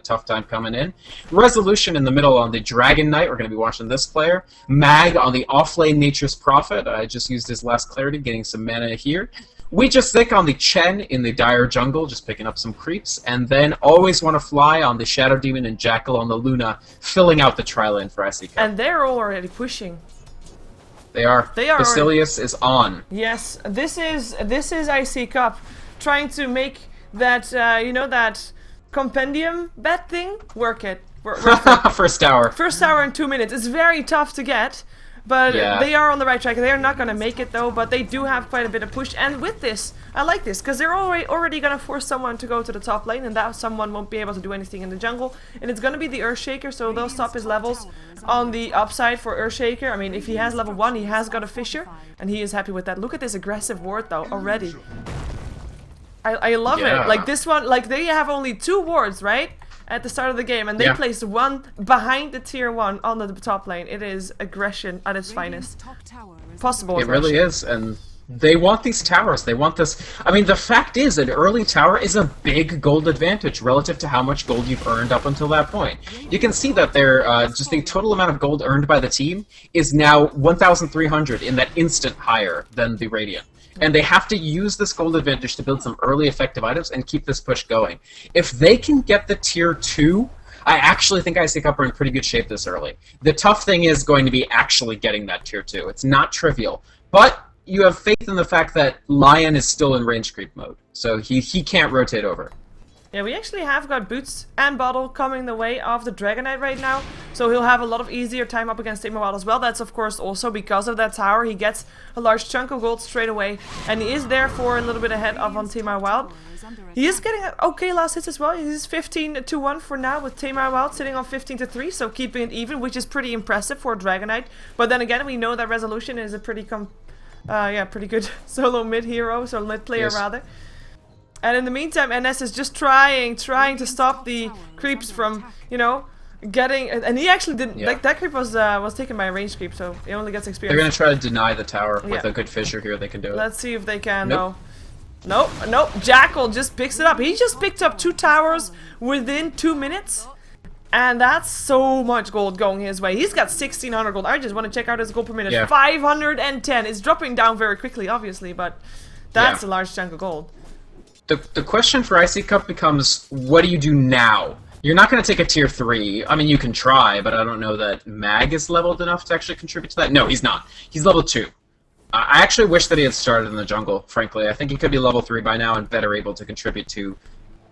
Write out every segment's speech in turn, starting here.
tough time coming in. Resolution in the middle on the Dragon Knight. We're going to be watching this player. Mag on the offlane Nature's Prophet. I just used his last clarity, getting some mana here. We just stick on the Chen in the Dire Jungle, just picking up some creeps, and then Always Want to Fly on the Shadow Demon and Jackal on the Luna, filling out the tri-lane for iCCup. And they're already pushing. They are. Basilius is on. Yes, this is iCCup trying to make that you know, that compendium bet thing work it. First tower. First tower in 2 minutes. It's very tough to get. But they are on the right track. They're not going to make it though, but they do have quite a bit of push. And with this, I like this, because they're already going to force someone to go to the top lane, and that someone won't be able to do anything in the jungle. And it's going to be the Earthshaker, so they'll stop his levels on the upside for Earthshaker. I mean, if he has level 1, he has got a Fissure, and he is happy with that. Look at this aggressive ward though, already. I love it. Like this one, like they have only 2 wards, right? At the start of the game, and they placed one behind the tier 1 on the top lane. It is aggression at its finest. Possible aggression. It really is, and they want these towers. They want this. I mean, the fact is, an early tower is a big gold advantage relative to how much gold you've earned up until that point. You can see that their just the total amount of gold earned by the team is now 1,300 in that instant higher than the Radiant. And they have to use this gold advantage to build some early effective items and keep this push going. If they can get the tier 2, I actually think iCCup are in pretty good shape this early. The tough thing is going to be actually getting that tier 2. It's not trivial. But you have faith in the fact that Lion is still in range creep mode. So he can't rotate over. Yeah, we actually have got Boots and Bottle coming the way of the Dragon Knight right now, so he'll have a lot of easier time up against Timo Wild as well. That's of course also because of that tower. He gets a large chunk of gold straight away, and he is therefore a little bit ahead of on Timo Wild. He is getting okay last hits as well. He's 15-1 for now, with Timo Wild sitting on 15-3, so keeping it even, which is pretty impressive for a Dragon Knight. But then again, we know that Resolution is a pretty pretty good solo mid hero, so mid player rather. And in the meantime, NS is just trying to stop the creeps from, you know, getting. And he actually didn't. Like that creep was taken by a range creep, so he only gets experience. They're gonna try to deny the tower with a good Fissure here. They can do it. Let's see if they can. Nope. Nope. Jackal just picks it up. He just picked up 2 towers within 2 minutes. And that's so much gold going his way. He's got 1,600 gold. I just want to check out his gold per minute. 510. It's dropping down very quickly, obviously, but that's a large chunk of gold. The question for iCCup becomes, what do you do now? You're not going to take a tier 3. I mean, you can try, but I don't know that Mag is leveled enough to actually contribute to that. No, he's not. He's level 2. I actually wish that he had started in the jungle, frankly. I think he could be level 3 by now and better able to contribute to...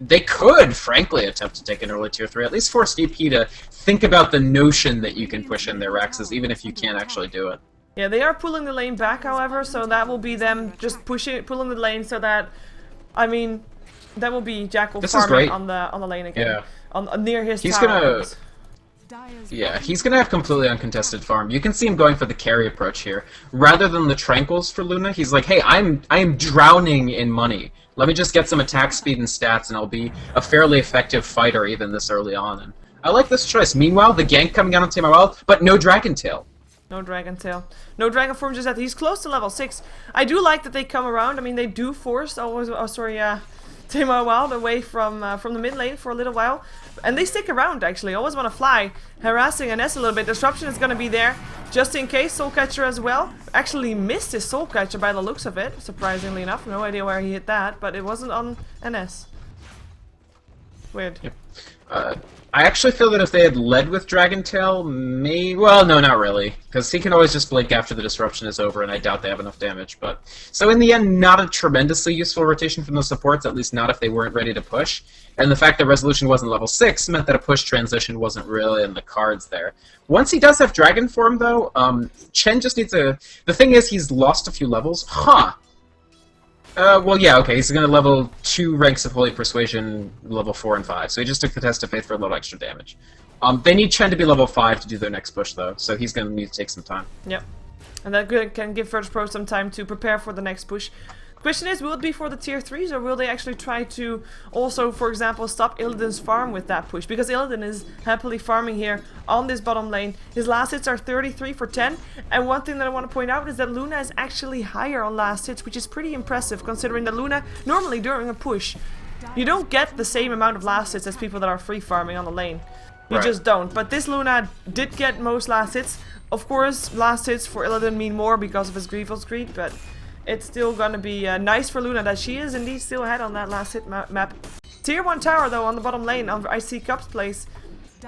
They could, frankly, attempt to take an early tier 3. At least force DP to think about the notion that you can push in their Rexes, even if you can't actually do it. Yeah, they are pulling the lane back, however, so that will be them just pulling the lane so that... I mean, that will be Jackal farming on the lane again. Yeah. Near his towers. He's gonna have completely uncontested farm. You can see him going for the carry approach here. Rather than the tranquils for Luna, he's like, hey, I am drowning in money. Let me just get some attack speed and stats, and I'll be a fairly effective fighter even this early on. And I like this choice. Meanwhile, the gank coming out on Timo Wild, but no Dragon Tail. No Dragon Tail. No Dragon Form just yet. He's close to level 6. I do like that they come around. I mean, they do force Timo Wild away from the mid lane for a little while. And they stick around, actually. Always Want to Fly, harassing NS a little bit. Disruption is going to be there, just in case. Soul Catcher as well. Actually missed his Soul Catcher by the looks of it, surprisingly enough. No idea where he hit that, but it wasn't on NS. Weird. Yep. I actually feel that if they had led with Dragon Tail, well, no, not really, because he can always just blink after the disruption is over, and I doubt they have enough damage. But so in the end, not a tremendously useful rotation from those supports, at least not if they weren't ready to push. And the fact that Resolution wasn't level 6 meant that a push transition wasn't really in the cards there. Once he does have Dragon Form, though, Chen just needs a... The thing is, he's lost a few levels. Well, yeah, okay, he's going to level 2 ranks of Holy Persuasion, level 4 and 5, so he just took the Test of Faith for a little extra damage. They need Chen to be level 5 to do their next push, though, so he's going to need to take some time. Yep, and that can give VirtusPro some time to prepare for the next push. Question is, will it be for the tier 3s, or will they actually try to also, for example, stop Illidan's farm with that push? Because Illidan is happily farming here on this bottom lane. His last hits are 33 for 10. And one thing that I want to point out is that Luna is actually higher on last hits, which is pretty impressive, considering that Luna, normally during a push, You don't get the same amount of last hits as people that are free farming on the lane. You Right. just don't. But this Luna did get most last hits. Of course, last hits for Illidan mean more because of his Grievous Greed, but it's still gonna be nice for Luna that she is indeed still ahead on that last hit map. Tier 1 tower though on the bottom lane on iCCup's place,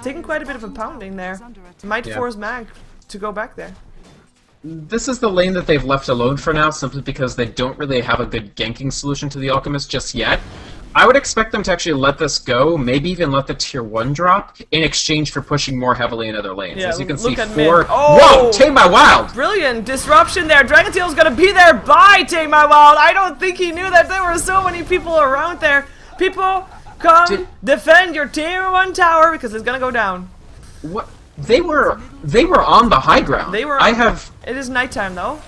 taking quite a bit of a pounding there. Might force Mag to go back there. This is the lane that they've left alone for now, simply because they don't really have a good ganking solution to the Alchemist just yet. I would expect them to actually let this go, maybe even let the tier 1 drop, in exchange for pushing more heavily in other lanes. Yeah, as you can look see, at 4... mid. Oh! Whoa! Tame My Wild! Brilliant disruption there. Dragontail's gonna be there by Take My Wild. I don't think he knew that there were so many people around there. People, come defend your tier 1 tower because it's gonna go down. What? They were on the high ground. They were. It is nighttime though.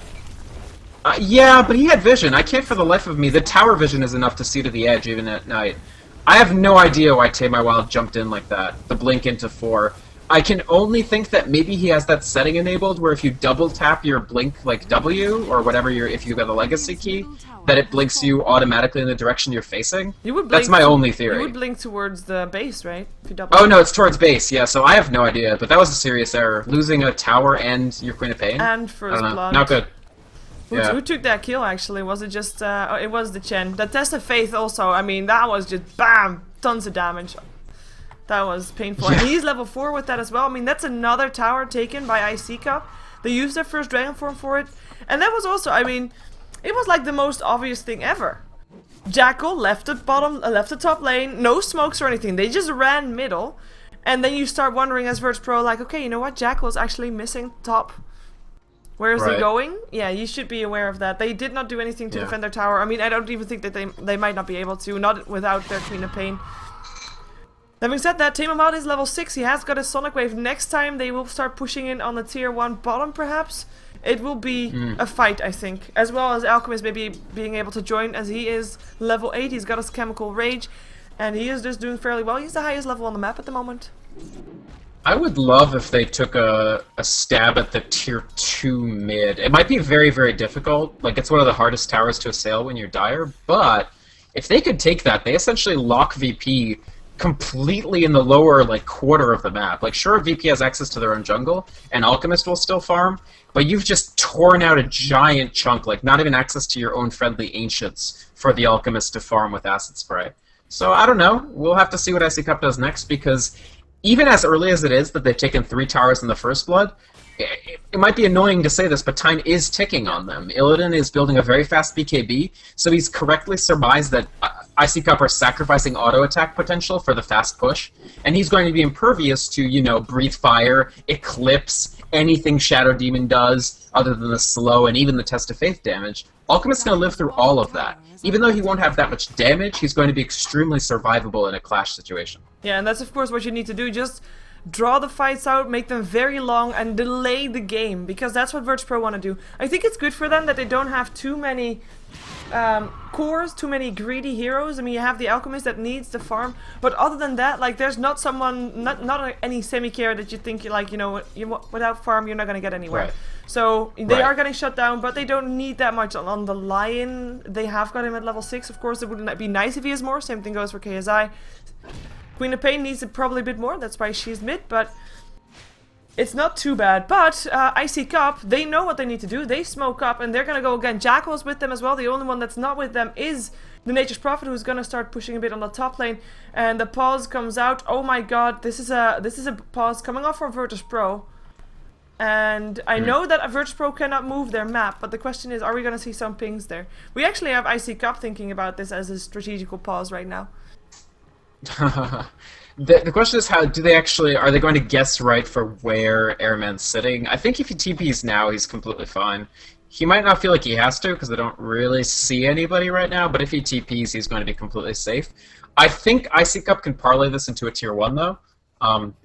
Yeah, but he had vision. I can't for the life of me. The tower vision is enough to see to the edge even at night. I have no idea why Tame My Wild jumped in like that. The blink into 4. I can only think that maybe he has that setting enabled where if you double tap your blink like W or whatever if you got a legacy key, that it blinks you automatically in the direction you're facing. You would blink. That's my only theory. You would blink towards the base, right? If you double Oh no, it's towards base. Yeah, so I have no idea, but that was a serious error. Losing a tower and your Queen of Pain. And First Blood. Not good. Who took that kill actually? Was it just it was the Chen. The Test of Faith also, I mean, that was just BAM! Tons of damage. That was painful. Yeah. And he's level 4 with that as well. I mean, that's another tower taken by iCCup. They used their first Dragon Form for it. And that was also, I mean, it was like the most obvious thing ever. Jackal left the left the top lane, no smokes or anything. They just ran middle. And then you start wondering as VirtusPro, like, okay, you know what? Jackal is actually missing top. Where is he going? Yeah, you should be aware of that. They did not do anything to defend their tower. I mean, I don't even think that they might not be able to, not without their Queen of Pain. Having said that, Tame My Wild is level 6. He has got a Sonic Wave. Next time they will start pushing in on the tier 1 bottom, perhaps. It will be a fight, I think. As well as Alchemist maybe being able to join, as he is level 8. He's got his Chemical Rage. And he is just doing fairly well. He's the highest level on the map at the moment. I would love if they took a stab at the tier 2 mid. It might be very, very difficult. Like, it's one of the hardest towers to assail when you're dire. But if they could take that, they essentially lock VP completely in the lower like quarter of the map. Like, sure, VP has access to their own jungle, and Alchemist will still farm, but you've just torn out a giant chunk, like not even access to your own friendly Ancients for the Alchemist to farm with Acid Spray. So, I don't know. We'll have to see what iCCup does next, because even as early as it is that they've taken 3 towers in the First Blood, it might be annoying to say this, but time is ticking on them. Illidan is building a very fast BKB, so he's correctly surmised that iCCup are sacrificing auto attack potential for the fast push, and he's going to be impervious to, you know, Breathe Fire, Eclipse, anything Shadow Demon does other than the slow and even the Test of Faith damage. Alchemist's going to live through all of that. Even though he won't have that much damage, he's going to be extremely survivable in a clash situation. Yeah, and that's of course what you need to do. Just draw the fights out, make them very long, and delay the game, because that's what VirtusPro want to do. I think it's good for them that they don't have too many cores, too many greedy heroes. I mean, you have the Alchemist that needs the farm, but other than that, like, there's not someone, not any semi-care that you think, like, you know, without farm, you're not going to get anywhere. Right. So, they are getting shut down, but they don't need that much on the Lion. They have got him at level 6, of course. It would be nice if he has more. Same thing goes for KSI. Queen of Pain needs it probably a bit more, that's why she's mid, but it's not too bad. But iCCup, they know what they need to do. They smoke up, and they're going to go again. Jackal's with them as well. The only one that's not with them is the Nature's Prophet, who's going to start pushing a bit on the top lane. And the pause comes out. Oh my god, this is a pause coming off from VirtusPro. And I know that VirtusPro cannot move their map, but the question is, are we going to see some pings there? We actually have iCCup thinking about this as a strategical pause right now. The question is, how do they actually, are they going to guess right for where Airman's sitting? I think if he TPs now, he's completely fine. He might not feel like he has to, because they don't really see anybody right now, but if he TPs, he's going to be completely safe. I think iCCup can parlay this into a tier 1, though.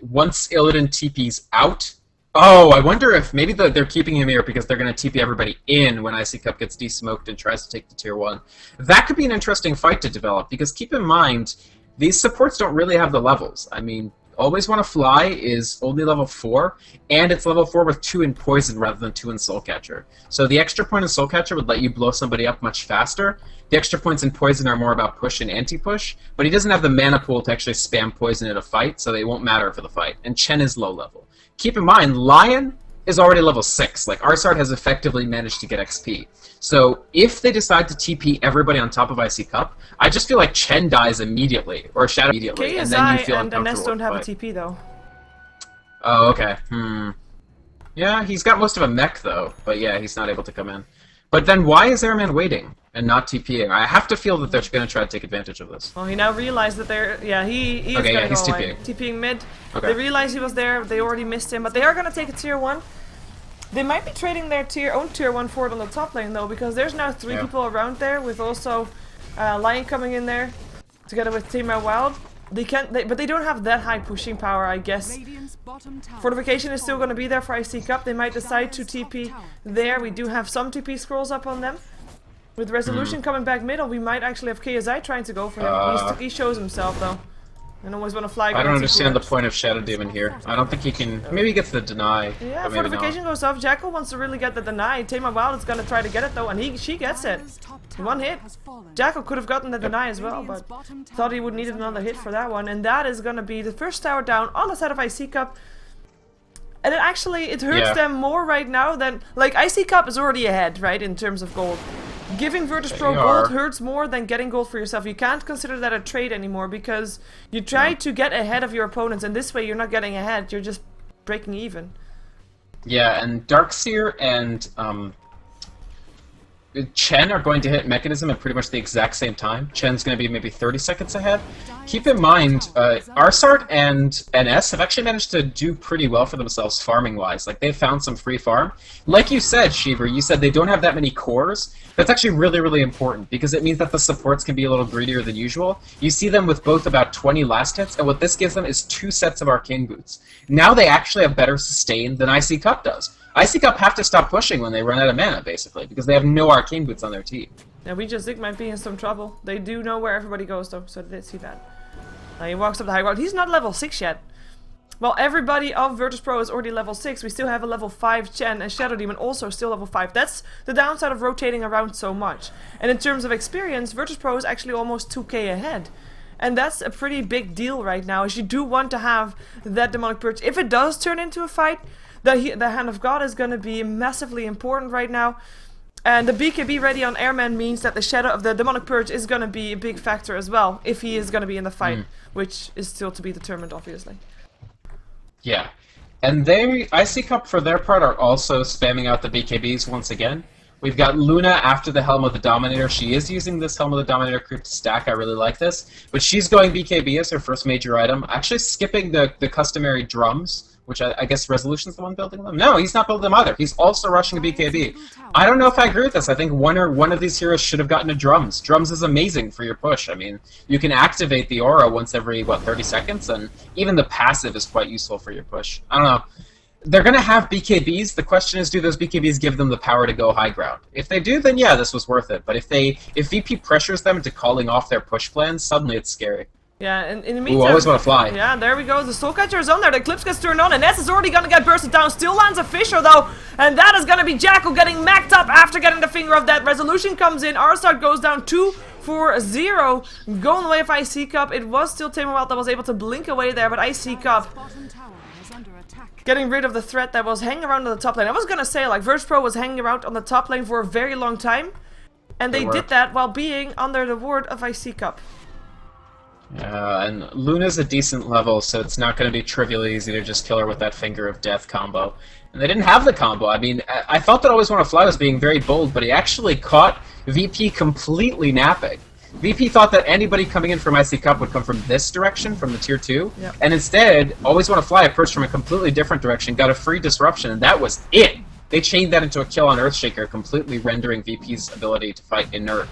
Once Illidan TPs out, I wonder if maybe they're keeping him here because they're going to TP everybody in when iCCup gets desmoked and tries to take the tier 1. That could be an interesting fight to develop, because keep in mind, these supports don't really have the levels. I mean, Always Want to Fly is only level 4, and it's level 4 with 2 in Poison rather than 2 in Soulcatcher. So the extra point in Soulcatcher would let you blow somebody up much faster. The extra points in Poison are more about push and anti-push, but he doesn't have the mana pool to actually spam Poison in a fight, so they won't matter for the fight. And Chen is low level. Keep in mind, Lion is already level 6. Like, Arsart has effectively managed to get XP. So if they decide to TP everybody on top of iCCup, I just feel like Chen dies immediately, or Shadow immediately, and then you feel and uncomfortable. Ness don't have a with the fight. TP though. Oh, okay. Yeah, he's got most of a mech though, but yeah, he's not able to come in. But then why is Airman waiting and not TPing? I have to feel that they're going to try to take advantage of this. Well, he now realized that they're... Yeah, he is Okay, going yeah, to go he's away. TPing. TPing mid. Okay. They realized he was there. They already missed him, but they are going to take a tier 1. They might be trading their own tier 1 fort on the top lane though, because there's now 3 people around there, with also Lion coming in there together with Teemo Wild. But they don't have that high pushing power, I guess. Fortification is still going to be there for iCCup. They might decide to TP there. We do have some TP scrolls up on them. With Resolution coming back middle, we might actually have KSI trying to go for him. He shows himself though. And always want to fly. I don't understand the point of Shadow Demon here. I don't think he can... Maybe he gets the deny. Yeah, but maybe fortification not. goes off. Jackal wants to really get the deny. Teemo Wild is gonna try to get it though, and she gets it. One hit. Jackal could have gotten the deny as well, but thought he would need another hit for that one. And that is gonna be the first tower down on the side of iCCup. And it hurts them more right now than... Like, iCCup is already ahead, right, in terms of gold. Giving VirtusPro gold hurts more than getting gold for yourself. You can't consider that a trade anymore, because you try to get ahead of your opponents, and this way you're not getting ahead, you're just breaking even. Yeah, and Darkseer and Chen are going to hit Mechanism at pretty much the exact same time. Chen's going to be maybe 30 seconds ahead. Keep in mind, Arsart and NS have actually managed to do pretty well for themselves farming-wise. Like, they've found some free farm. Like you said, Sheever, you said they don't have that many cores. That's actually really, really important, because it means that the supports can be a little greedier than usual. You see them with both about 20 last hits, and what this gives them is 2 sets of Arcane Boots. Now they actually have better sustain than iCCup does. iCCup have to stop pushing when they run out of mana, basically, because they have no Arcane Boots on their team. Yeah, we just think might be in some trouble. They do know where everybody goes, though, so they see that. Now he walks up the high ground. He's not level 6 yet. Well, everybody of VirtusPro is already level 6. We still have a level 5 Chen, and Shadow Demon also still level 5. That's the downside of rotating around so much. And in terms of experience, VirtusPro is actually almost 2k ahead. And that's a pretty big deal right now, as you do want to have that Demonic Purge. If it does turn into a fight, the Hand of God is going to be massively important right now. And the BKB ready on Airman means that the Shadow of the Demonic Purge is going to be a big factor as well, if he is going to be in the fight, which is still to be determined, obviously. Yeah. And iCCup, for their part, are also spamming out the BKBs once again. We've got Luna after the Helm of the Dominator. She is using this Helm of the Dominator creep to stack. I really like this. But she's going BKB as her first major item. Actually skipping the customary drums, which I guess Resolution's the one building them? No, he's not building them either. He's also rushing a BKB. I don't know if I agree with this. I think one of these heroes should have gotten a Drums. Drums is amazing for your push. I mean, you can activate the aura once every, 30 seconds? And even the passive is quite useful for your push. I don't know. They're going to have BKBs. The question is, do those BKBs give them the power to go high ground? If they do, then yeah, this was worth it. But if VP pressures them into calling off their push plans, suddenly it's scary. Yeah, and in the meantime... Ooh, always want to fly. Yeah, there we go. The Soulcatcher is on there. The Eclipse gets turned on, and Ness is already going to get bursted down. Still lands a Fisher, though. And that is going to be Jackal getting macked up after getting the finger of death. Resolution comes in. Arsart goes down 2-4-0. Going away of iCCup. It was still Teemo Wild that was able to blink away there, but iCCup getting rid of the threat that was hanging around on the top lane. I was going to say, like, VirtusPro was hanging around on the top lane for a very long time. And they did that while being under the ward of iCCup. And Luna's a decent level, so it's not going to be trivially easy to just kill her with that Finger of Death combo. And they didn't have the combo. I mean, I thought that Always Want to Fly was being very bold, but he actually caught VP completely napping. VP thought that anybody coming in from iCCup would come from this direction, from the tier 2, and instead, Always Want to Fly approached from a completely different direction, got a free disruption, and that was it! They chained that into a kill on Earthshaker, completely rendering VP's ability to fight inert.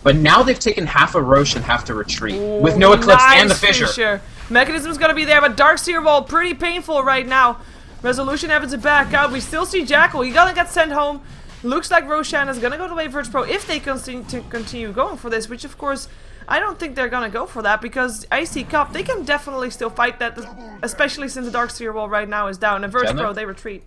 But now they've taken half a Roche and have to retreat, with no Eclipse and the Fissure. Mechanism's gonna be there, but Darkseer Wall pretty painful right now. Resolution having to back out. We still see Jackal. He gonna get sent home. Looks like Roshan is gonna go the way of VirtusPro if they continue going for this, which of course I don't think they're gonna go for that because iCCup, they can definitely still fight that, especially since the Dark Sphere wall right now is down. And VirtusPro, they retreat.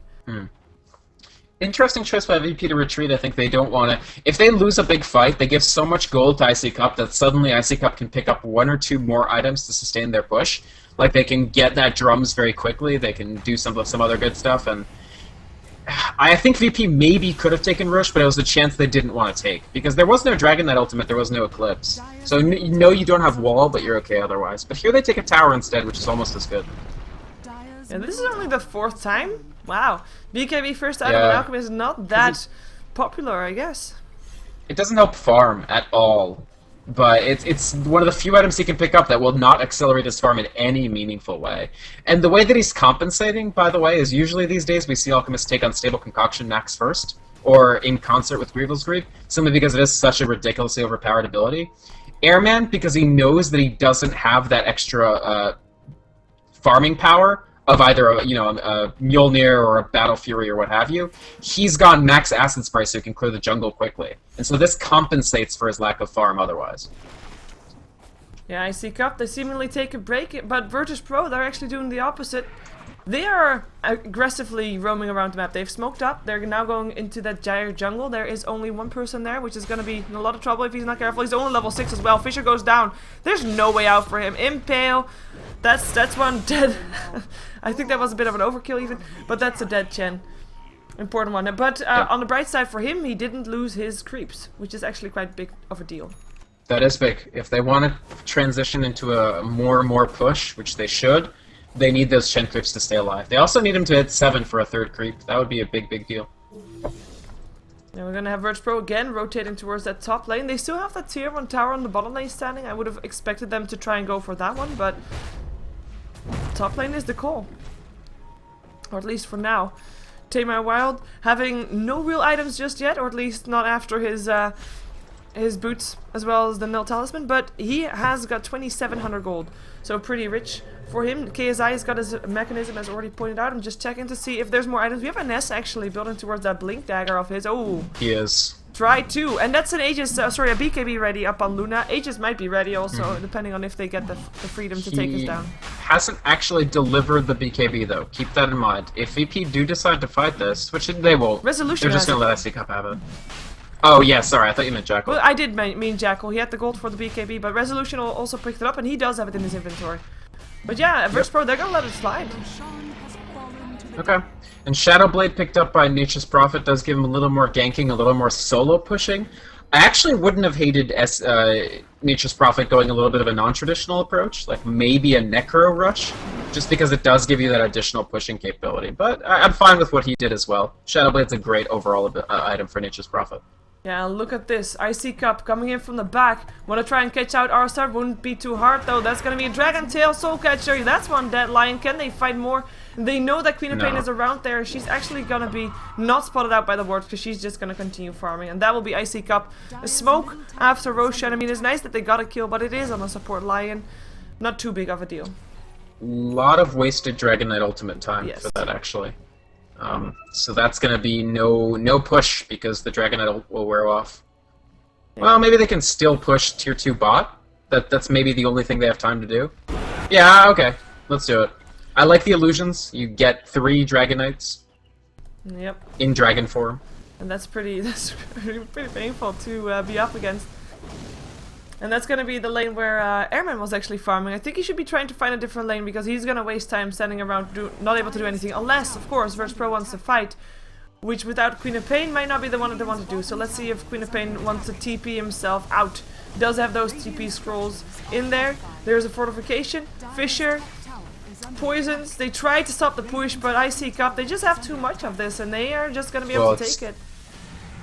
Interesting choice by VP to retreat. I think they don't want to... If they lose a big fight, they give so much gold to iCCup that suddenly iCCup can pick up 1 or 2 more items to sustain their push. Like, they can get that drums very quickly, they can do some other good stuff, and... I think VP maybe could have taken Rush, but it was a chance they didn't want to take. Because there was no Dragon Knight ultimate, there was no Eclipse. So you know you don't have Wall, but you're okay otherwise. But here they take a Tower instead, which is almost as good. And this is only the 4th time? Wow. BKB first item in Alchemy is not that popular, I guess. It doesn't help farm at all. But it's one of the few items he can pick up that will not accelerate his farm in any meaningful way. And the way that he's compensating, by the way, is usually these days we see Alchemists take Unstable Concoction max first, or in concert with Grievel's Grief, simply because it is such a ridiculously overpowered ability. Airman, because he knows that he doesn't have that extra farming power of either a Mjolnir or a Battle Fury or what have you, he's gone max Acid Spray so he can clear the jungle quickly. And so this compensates for his lack of farm otherwise. Yeah, iCCup, they seemingly take a break, but VirtusPro, they're actually doing the opposite. They are aggressively roaming around the map. They've smoked up. They're now going into that giant jungle. There is only one person there, which is going to be in a lot of trouble if he's not careful. He's only level 6 as well. Fisher goes down. There's no way out for him. Impale. That's one dead. I think that was a bit of an overkill even, but that's a dead Chen. Important one. But on the bright side for him, he didn't lose his creeps, which is actually quite big of a deal. That is big. If they want to transition into a more and more push, which they should, they need those Chen creeps to stay alive. They also need him to hit 7 for a 3rd creep. That would be a big, big deal. Now we're gonna have VirtusPro again rotating towards that top lane. They still have that tier 1 tower on the bottom lane standing. I would have expected them to try and go for that one, but top lane is the call. Or at least for now. Tamar Wild having no real items just yet, or at least not after his boots as well as the Nil Talisman, but he has got 2,700 gold, so pretty rich for him. KSI has got his mechanism, as already pointed out. I'm just checking to see if there's more items. We have an S actually building towards that Blink Dagger of his. Oh, he is. Try to, and that's an Aegis, a BKB ready up on Luna. Aegis might be ready also, depending on if they get the freedom to take us down. Hasn't actually delivered the BKB though. Keep that in mind. If VP do decide to fight this, which they won't, Resolution they're just gonna let iCCup have it. Oh yeah, sorry, I thought you meant Jackal. Well, I did mean Jackal. He had the gold for the BKB, but Resolution also picked it up, and he does have it in his inventory. But yeah, VirtusPro, they're gonna let it slide. Okay. And Shadowblade picked up by Nature's Prophet does give him a little more ganking, a little more solo pushing. I actually wouldn't have hated Nature's Prophet going a little bit of a non-traditional approach, like maybe a Necro Rush, just because it does give you that additional pushing capability. But I'm fine with what he did as well. Shadowblade's a great overall item for Nature's Prophet. Yeah, look at this. iCCup coming in from the back. Wanna try and catch out Arstar. Wouldn't be too hard though. That's gonna be a Dragon Tail Soul Catcher. That's one dead lion. Can they fight more? They know that Queen of Pain is around there. She's actually gonna be not spotted out by the wards because she's just gonna continue farming. And that will be iCCup. A smoke after Roshan. I mean, it's nice that they got a kill, but it is on a support lion. Not too big of a deal. Lot of wasted Dragon Knight ultimate time for that actually. So that's gonna be no push because the Dragon Knight will wear off. Yeah. Well, maybe they can still push tier 2 bot. That's maybe the only thing they have time to do. Yeah, okay, let's do it. I like the illusions. You get 3 Dragon Knights. Yep. In dragon form. And that's pretty painful to be up against. And that's gonna be the lane where Airman was actually farming. I think he should be trying to find a different lane because he's gonna waste time standing around, not able to do anything. Unless, of course, VirtusPro wants to fight. Which without Queen of Pain might not be the one that they want to do. So let's see if Queen of Pain wants to TP himself out. Does have those TP scrolls in there. There's a fortification. Fisher. Poisons. They try to stop the push, but iCCup, they just have too much of this and they are just going to be able to take it.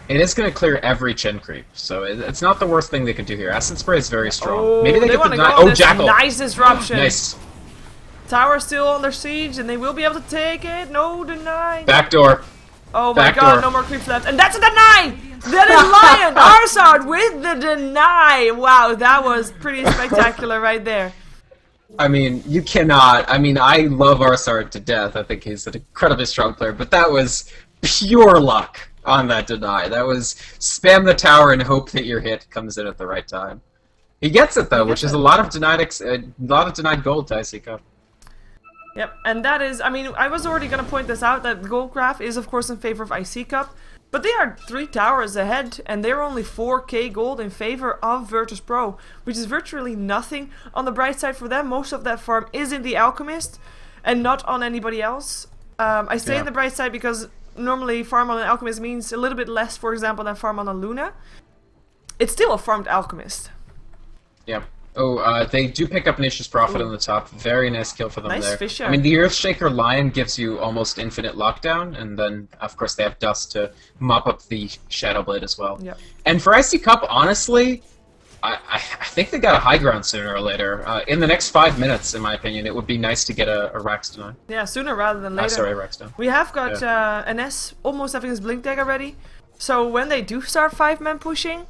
It is going to clear every Chen creep, so it's not the worst thing they can do here. Acid Spray is very strong. Oh, maybe they want to go this Jackal! Nice disruption! Nice. Tower still under siege and they will be able to take it. No deny. Backdoor. Oh my god, no more creeps left. And that's a deny! That is Lion! Arsard with the deny! Wow, that was pretty spectacular right there. I mean, you cannot. I mean, I love Arsard to death. I think he's an incredibly strong player, but that was pure luck on that deny. That was spam the tower and hope that your hit comes in at the right time. He gets it though, He which gets is a it. lot of denied gold to iCCup. Yep, and that is, I mean, I was already going to point this out, that the gold graph is of course in favor of iCCup, but they are 3 towers ahead, and they're only 4k gold in favor of VirtusPro, which is virtually nothing. On the bright side for them, most of that farm is in the Alchemist, and not on anybody else. I say Yeah. in the bright side because normally farm on an Alchemist means a little bit less, for example, than farm on a Luna. It's still a farmed Alchemist. Yeah. Oh, they do pick up Nature's Prophet Ooh. on the top. Very nice kill for them Nice there. Fisher. I mean, the Earthshaker Lion gives you almost infinite lockdown, and then, of course, they have Dust to mop up the Shadowblade as well. Yep. And for iCCup, honestly, I think they got a high ground sooner or later. In the next 5 minutes, in my opinion, it would be nice to get a Rax tonight. Yeah, sooner rather than later. Sorry, Rax down. We have got an S almost having his Blink Dagger ready. So when they do start 5-man pushing,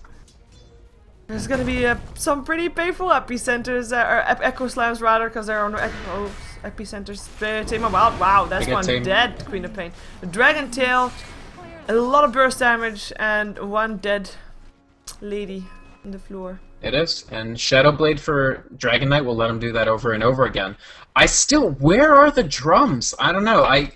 there's gonna be some pretty painful epicenters, or echo slams rather, because they're on epicenters. Tame Wild, wow, that's They get one tamed. dead Queen of Pain. The Dragon Tail, a lot of burst damage, and one dead lady on the floor. It is, and Shadowblade for Dragon Knight will let him do that over and over again. Where are the drums? I don't know. I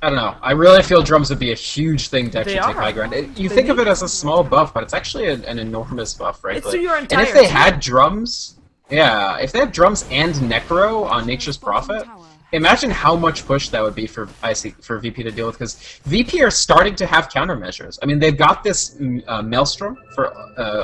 don't know. I really feel drums would be a huge thing to actually They take are. high ground. You They think of need it as a small buff, but it's actually an enormous buff, right? It's to your And entire if they team. had drums, yeah, if they have drums and Necro on Nature's Prophet, imagine how much push that would be for VP to deal with, because VP are starting to have countermeasures. I mean, they've got this Maelstrom for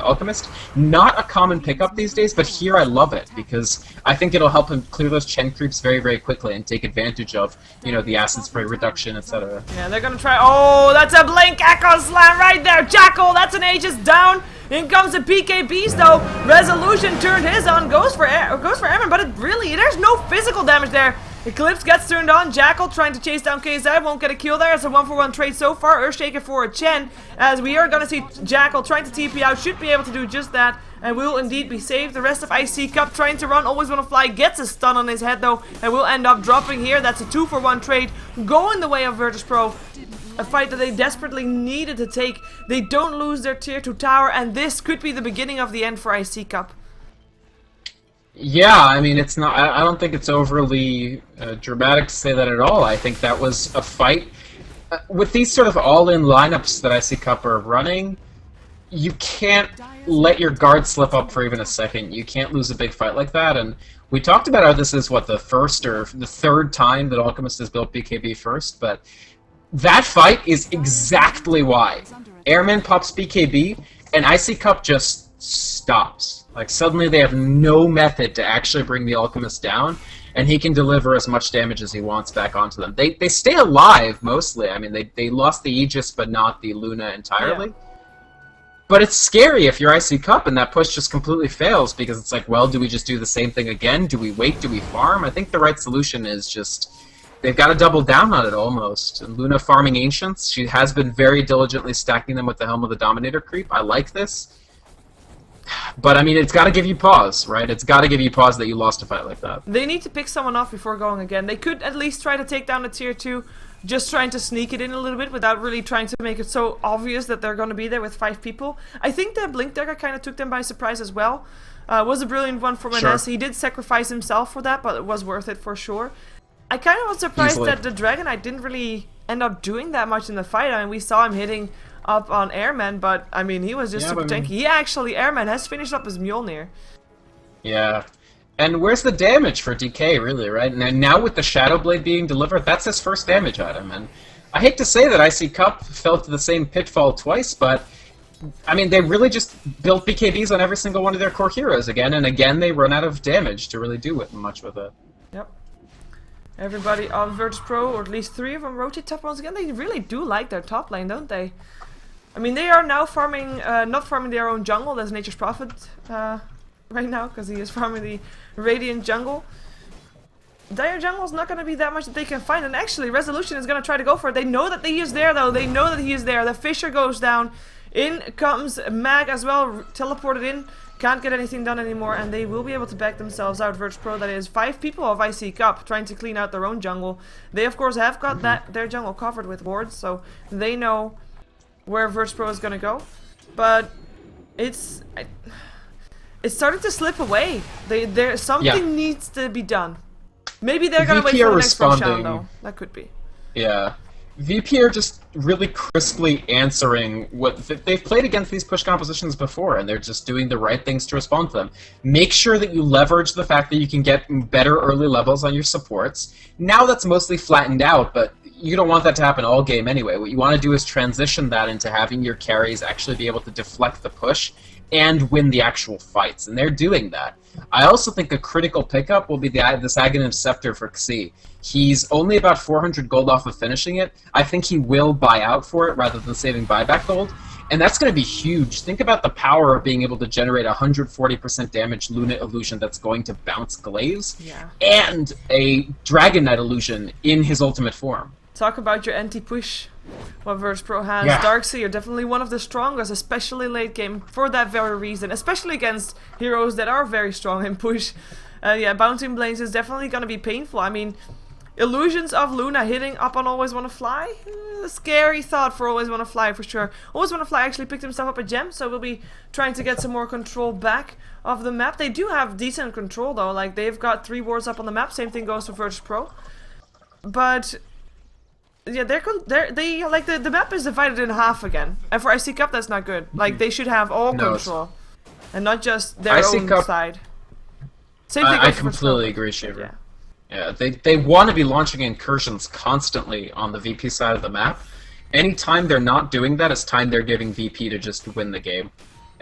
Alchemist, not a common pickup these days, but here I love it, because I think it'll help him clear those Chen creeps very, very quickly and take advantage of, you know, the acid spray reduction, etc. Yeah, they're gonna try. Oh, that's a Blink Echo Slam right there. Jackal, that's an Aegis down. In comes the PKBs though. Resolution turned his on, goes for Airman, but there's no physical damage there. Eclipse gets turned on. Jackal trying to chase down KZ, won't get a kill there. It's a 1-for-1 trade so far. Earthshaker for a Chen, as we are gonna see Jackal trying to TP out. Should be able to do just that, and will indeed be saved. The rest of iCCup trying to run, always wanna fly, gets a stun on his head though, and will end up dropping here. That's a 2-for-1 trade, going the way of VirtusPro. A fight that they desperately needed to take. They don't lose their tier 2 tower, and this could be the beginning of the end for iCCup. Yeah, I mean, it's not. I don't think it's overly dramatic to say that at all. I think that was a fight. With these sort of all-in lineups that iCCup are running, you can't let your guard slip up for even a second. You can't lose a big fight like that. And we talked about how this is, what, the first or the third time that Alchemist has built BKB first, but that fight is exactly why. Airman pops BKB, and iCCup just stops. Like, suddenly they have no method to actually bring the Alchemist down, and he can deliver as much damage as he wants back onto them. They stay alive, mostly. I mean, they lost the Aegis, but not the Luna entirely. Yeah. But it's scary if you're iCCup and that push just completely fails, because it's like, well, do we just do the same thing again? Do we wait? Do we farm? I think the right solution is just... they've got to double down on it, almost. And Luna farming Ancients, she has been very diligently stacking them with the Helm of the Dominator creep. I like this. But, I mean, it's got to give you pause, right? It's got to give you pause that you lost a fight like that. They need to pick someone off before going again. They could at least try to take down the tier 2, just trying to sneak it in a little bit without really trying to make it so obvious that they're going to be there with 5 people. I think that Blink Dagger kind of took them by surprise as well. Was a brilliant one from Sure. Ines. He did sacrifice himself for that, but it was worth it for sure. I kind of was surprised Easily. that the Dragon Knight didn't really end up doing that much in the fight. I mean, we saw him hitting up on Airman, but I mean, he was just super tanky. He actually, Airman has finished up his Mjolnir. Yeah. And where's the damage for DK, really, right? And now with the Shadowblade being delivered, that's his first damage item. And I hate to say that iCCup fell to the same pitfall twice, but I mean, they really just built BKBs on every single one of their core heroes again, and again they run out of damage to really do much with it. Yep. Everybody on VirtusPro, or at least 3 of them, rotate top once again. They really do like their top lane, don't they? I mean, they are now farming, not farming their own jungle. That's Nature's Prophet right now, because he is farming the Radiant jungle. Dire jungle is not going to be that much that they can find, and actually Resolution is going to try to go for it. They know that he is there, though. They know that he is there. The Fisher goes down. In comes Mag as well, teleported in. Can't get anything done anymore, and they will be able to back themselves out. VirtusPro, that is 5 people of iCCup trying to clean out their own jungle. They, of course, have got their jungle covered with wards, so they know where VirtusPro is going to go. But it's it's starting to slip away. Something needs to be done. Maybe they're gonna wait VP for are the next round responding. though. That could be. Yeah. VP are just really crisply answering what they've played against these push compositions before, and they're just doing the right things to respond to them. Make sure that you leverage the fact that you can get better early levels on your supports. Now that's mostly flattened out, but you don't want that to happen all game anyway. What you want to do is transition that into having your carries actually be able to deflect the push and win the actual fights, and they're doing that. I also think a critical pickup will be this Aghanim Scepter for Xi. He's only about 400 gold off of finishing it. I think he will buy out for it rather than saving buyback gold, and that's going to be huge. Think about the power of being able to generate 140% damage Luna Illusion that's going to bounce Glaze, and a Dragon Knight Illusion in his ultimate form. Talk about your anti-push. What VirtusPro has. Darkseid are definitely one of the strongest, especially late game, for that very reason. Especially against heroes that are very strong in push. Yeah, Bouncing Blades is definitely going to be painful. I mean, illusions of Luna hitting up on Always Wanna Fly? A scary thought for Always Wanna Fly, for sure. Always Wanna Fly actually picked himself up a gem, so we'll be trying to get some more control back of the map. They do have decent control, though. Like, they've got 3 wards up on the map. Same thing goes for VirtusPro. But yeah, the map is divided in half again, and for iCCup that's not good. Like, they should have all control, and not just their own side. Same thing. I completely agree, Sheever. Yeah, they want to be launching incursions constantly on the VP side of the map. Anytime they're not doing that, it's time they're giving VP to just win the game.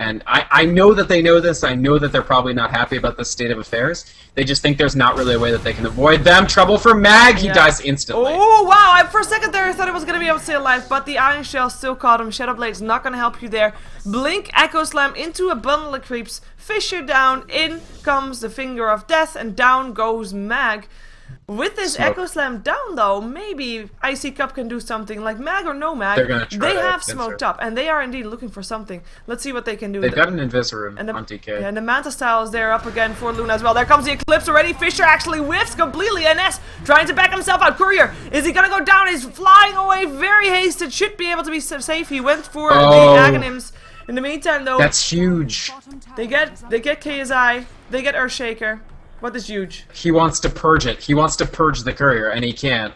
And I know that they know this. I know that they're probably not happy about this state of affairs. They just think there's not really a way that they can avoid them. Trouble for Mag! He dies instantly. Oh, wow! For a second there, I thought it was going to be able to stay alive, but the Iron Shell still caught him. Shadow Blade's not going to help you there. Blink, Echo Slam into a bundle of creeps. Fissure down. In comes the Finger of Death, and down goes Mag. With this Echo Slam down, though, maybe iCCup can do something. Like, Mag or no Mag, they have smoked up, and they are indeed looking for something. Let's see what they can do. They've got an Invisor on DK. Yeah, and the Manta Style is there up again for Luna as well. There comes the Eclipse already. Fisher actually whiffs completely. NS trying to back himself out. Courier, is he going to go down? He's flying away very hasted. Should be able to be safe. He went for the Aghanims. In the meantime, though, that's huge. They get KSI. They get Earthshaker. What is huge? He wants to purge it. He wants to purge the courier, and he can't.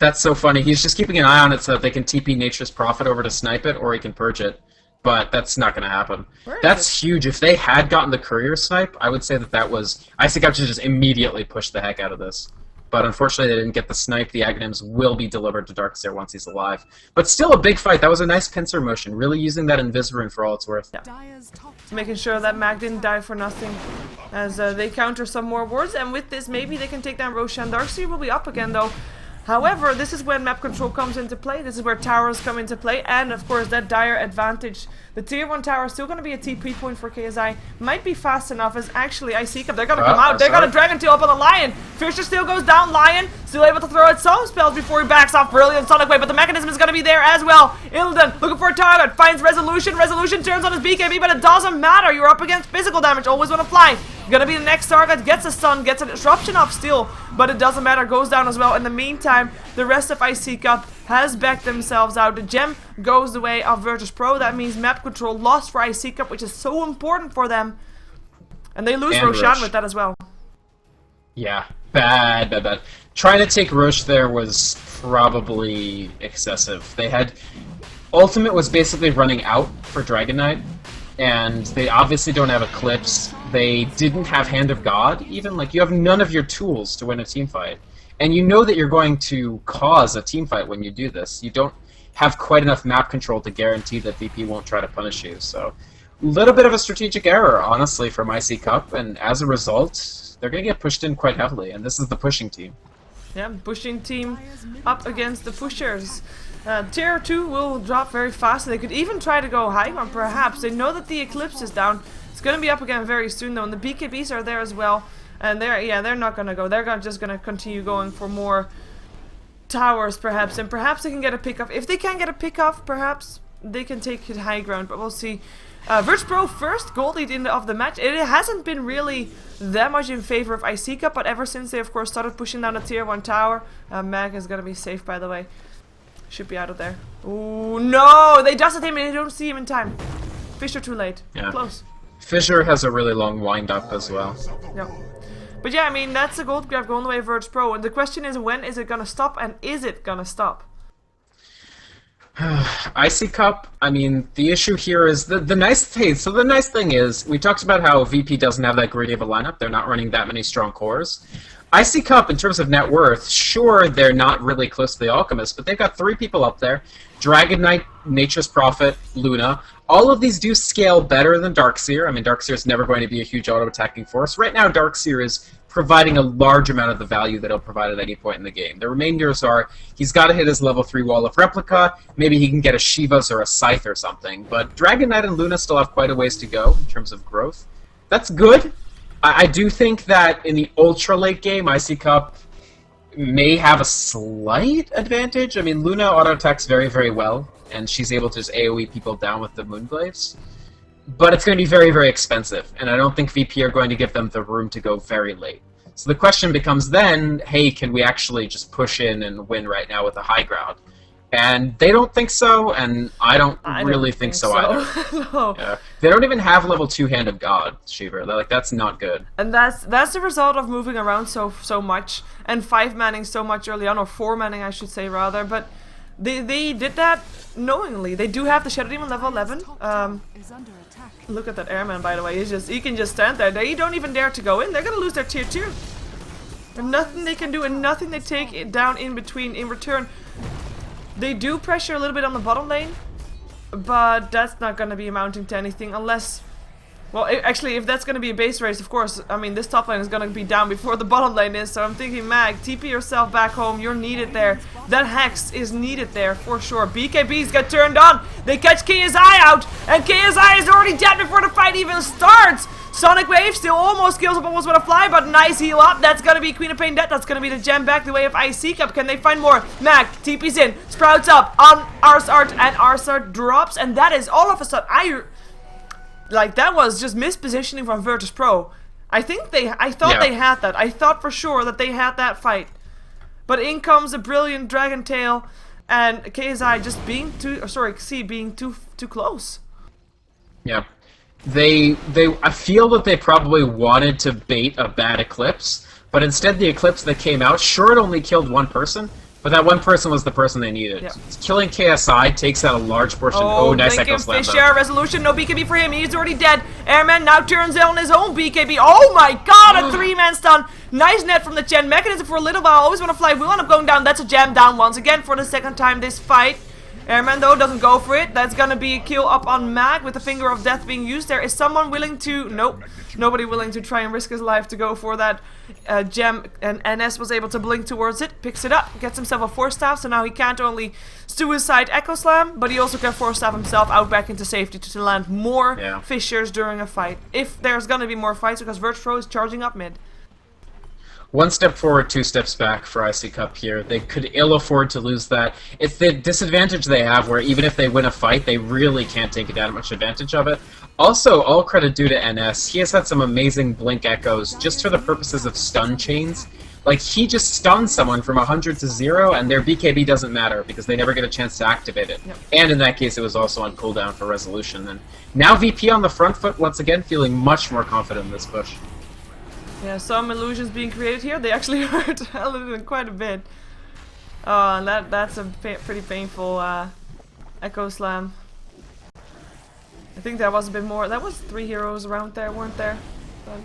That's so funny. He's just keeping an eye on it so that they can TP Nature's Prophet over to snipe it, or he can purge it. But that's not going to happen. That's huge. If they had gotten the courier snipe, I would say that was... iCCup should just immediately push the heck out of this. But unfortunately, they didn't get the snipe. The Aghanims will be delivered to Darkseer once he's alive. But still a big fight. That was a nice pincer motion. Really using that Invisor for all it's worth. Yeah. Making sure that Mag didn't die for nothing. As they counter some more wards. And with this, maybe they can take down Roshan. Darkseer will be up again, though. However, this is when map control comes into play. This is where towers come into play. And, of course, that dire advantage. The tier 1 tower is still going to be a TP point for KSI. Might be fast enough as actually iCCup. They're going to come out. They're going to Dragon Tail up on the Lion. Fisher still goes down. Lion still able to throw out some spells before he backs off. Brilliant Sonic Wave, but the mechanism is going to be there as well. Illidan looking for a target. Finds Resolution. Resolution turns on his BKB, but it doesn't matter. You're up against physical damage. Always want to fly. Gonna be the next target. Gets a stun. Gets a disruption off still, but it doesn't matter. Goes down as well. In the meantime, the rest of iCCup has backed themselves out. The gem goes the way of VirtusPro. That means map control lost for iCCup, which is so important for them. And they lose Roshan with that as well. Yeah, bad. Trying to take Roche there was probably excessive. They had... Ultimate was basically running out for Dragon Knight, and they obviously don't have Eclipse. They didn't have Hand of God, even. Like, you have none of your tools to win a teamfight. And you know that you're going to cause a teamfight when you do this. You don't have quite enough map control to guarantee that VP won't try to punish you. So, a little bit of a strategic error, honestly, from iCCup, and as a result, they're going to get pushed in quite heavily, and this is the pushing team. Yeah, pushing team up against the pushers. Tier 2 will drop very fast, and they could even try to go high one, perhaps. They know that the Eclipse is down. It's going to be up again very soon, though, and the BKBs are there as well. And they're not going to go. They're just going to continue going for more towers, perhaps. And perhaps they can get a pick-off. If they can get a pick-off, perhaps they can take it high ground. But we'll see. VirtusPro first gold lead of the match. It hasn't been really that much in favor of iCCup, but ever since they, of course, started pushing down the tier 1 tower, Mag is going to be safe, by the way. Should be out of there. Oh, no! They dusted him and they don't see him in time. Fisher too late. Yeah. Close. Fissure has a really long wind-up as well. Yep. But yeah, I mean, that's a gold grab going the way of virtusPro. And the question is, when is it gonna stop, and is it gonna stop? iCCup, I mean, the issue here is the nice thing is, we talked about how VP doesn't have that greedy of a lineup. They're not running that many strong cores. iCCup, in terms of net worth, sure, they're not really close to the Alchemist, but they've got 3 people up there. Dragon Knight, Nature's Prophet, Luna. All of these do scale better than Darkseer. I mean, Darkseer is never going to be a huge auto-attacking force. Right now, Darkseer is providing a large amount of the value that he'll provide at any point in the game. The remainders are, he's got to hit his level 3 wall of Replica, maybe he can get a Shivas or a Scythe or something, but Dragon Knight and Luna still have quite a ways to go in terms of growth. That's good. I do think that in the ultra late game, iCCup may have a slight advantage. I mean, Luna auto-attacks very, very well, and she's able to just AoE people down with the Moonglaives. But it's going to be very, very expensive, and I don't think VP are going to give them the room to go very late. So the question becomes then, hey, can we actually just push in and win right now with the high ground? And they don't think so, and I don't really think so either. No. Yeah. They don't even have level 2 Hand of God, Sheever. They're like, that's not good. And that's the result of moving around so much, and 5-manning so much early on, or 4-manning I should say rather, but they did that knowingly. They do have the Shadow Demon level 11. Look at that Airman, by the way. He can just stand there. They don't even dare to go in. They're gonna lose their tier 2. There's nothing they can do, and nothing they take it down in between in return. They do pressure a little bit on the bottom lane, but that's not going to be amounting to anything unless... Well, actually, if that's going to be a base race, of course, I mean, this top lane is going to be down before the bottom lane is, so I'm thinking, Mag, TP yourself back home, you're needed there. That Hex is needed there, for sure. BKBs get turned on, they catch KSI out, and KSI is already dead before the fight even starts! Sonic Wave still almost kills up almost with a fly, but nice heal up. That's gonna be Queen of Pain dead. That's gonna be the gem back the way of iCCup. Can they find more? Mag, TP's in, sprouts up on Arsart, and Arsart drops, and that is all of a sudden. Like, that was just mispositioning from virtusPro. I thought they had that. I thought for sure that they had that fight. But in comes a brilliant Dragon Tail, and KSI just being being too close. Yeah. I feel that they probably wanted to bait a bad Eclipse, but instead the Eclipse that came out, sure, it only killed one person, but that one person was the person they needed. Yep. Killing KSI takes out a large portion. Oh, nice Echo Slam. Fisher, resolution, no BKB for him, he's already dead. Airman now turns on his own BKB. Oh my god, a 3-man stun. Nice net from the Gen. Mechanism for a little while, always want to fly, will end up going down. That's a gem down once again for the second time this fight. Airman though doesn't go for it. That's gonna be a kill up on Mag with the Finger of Death being used. There is someone willing to... Nope. Nobody willing to try and risk his life to go for that gem. And NS was able to blink towards it. Picks it up. Gets himself a Force Staff. So now he can't only suicide Echo Slam, but he also can Force Staff himself out back into safety to land more fissures during a fight. If there's gonna be more fights, because virtusPro is charging up mid. 1 step forward, 2 steps back for iCCup here. They could ill afford to lose that. It's the disadvantage they have where even if they win a fight, they really can't take that much advantage of it. Also, all credit due to NS. He has had some amazing blink echoes just for the purposes of stun chains. Like, he just stuns someone from 100 to 0, and their BKB doesn't matter because they never get a chance to activate it. Yep. And in that case, it was also on cooldown for resolution. And now VP on the front foot, once again, feeling much more confident in this push. Yeah, some illusions being created here. They actually hurt quite a bit. Oh, and that's a pretty painful Echo Slam. I think that was a bit more. That was 3 heroes around there, weren't there? But,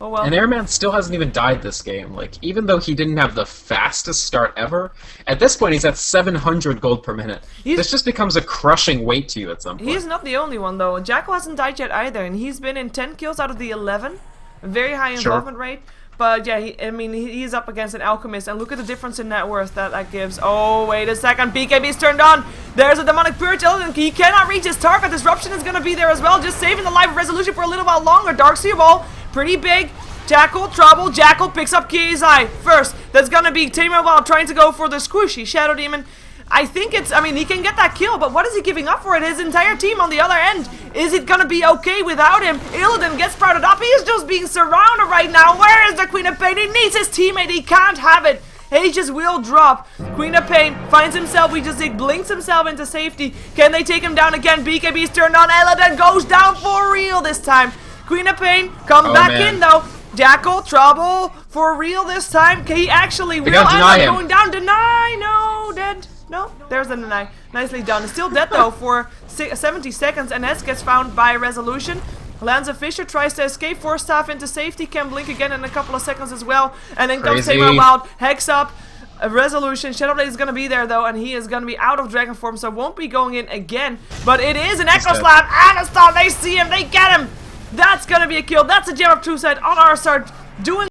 oh well. And Airman still hasn't even died this game. Like, even though he didn't have the fastest start ever, at this point he's at 700 gold per minute. This just becomes a crushing weight to you at some point. He's not the only one though. Jackal hasn't died yet either, and he's been in 10 kills out of the 11. Very high involvement rate, but yeah, he's up against an Alchemist, and look at the difference in net worth that gives. Oh, wait a second, BKB's turned on. There's a Demonic Purge, and he cannot reach his target. Disruption is going to be there as well, just saving the life of Resolution for a little while longer. Darkseer Ball, pretty big. Jackal, trouble, Jackal picks up KSI first. That's going to be Tamer while trying to go for the squishy Shadow Demon. I think it's, he can get that kill, but what is he giving up for it? His entire team on the other end. Is it gonna be okay without him? Illidan gets sprouted up. He is just being surrounded right now. Where is the Queen of Pain? He needs his teammate. He can't have it. Aegis will drop. Queen of Pain finds himself, we just blinks himself into safety. Can they take him down again? BKB's turned on. Eladin goes down for real this time. Queen of Pain comes back in though. Jackal, trouble for real this time. He actually will end up going down. Deny, no, dead. No, there's a deny. Nicely done. Still dead though for 70 seconds. And S gets found by Resolution. Lands a Fisher, tries to escape, Force Staff into safety, can blink again in a couple of seconds as well. And then comes Samurai Wild, Hex up, a Resolution. Shadowblade is going to be there though, and he is going to be out of Dragon form, so won't be going in again. But it is an Echo Slap and a stun. They see him, they get him. That's going to be a kill. That's a Gem of True Sight on our start, doing